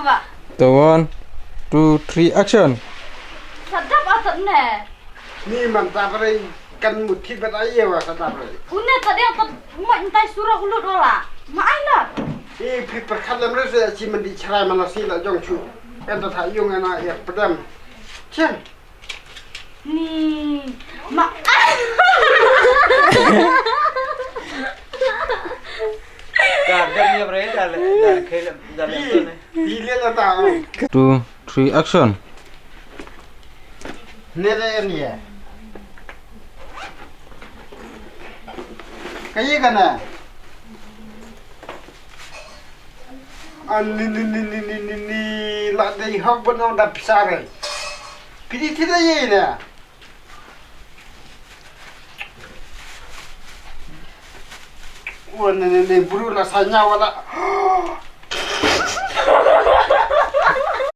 Pak. The 1, 2, 3, action. Sedap asap nih. Ni mantap rin kan muthi bataya wa sadap rin. Udah tadi yang mak entai surah ulut olah. Maai lah. Ni pi perkalam rin sa ci mandi cerai manasi la jong chu. Kan ta yung ana ya pedam. Chen. Nih, mak. Garden ya bre dal khel dal to ne. Ile la ta. 2, 3, action. Nere ni ya. Kaye kana. Ni la dei hok bono da pisare. Pidi tidak ye na. Wah ni buru la sanya wala.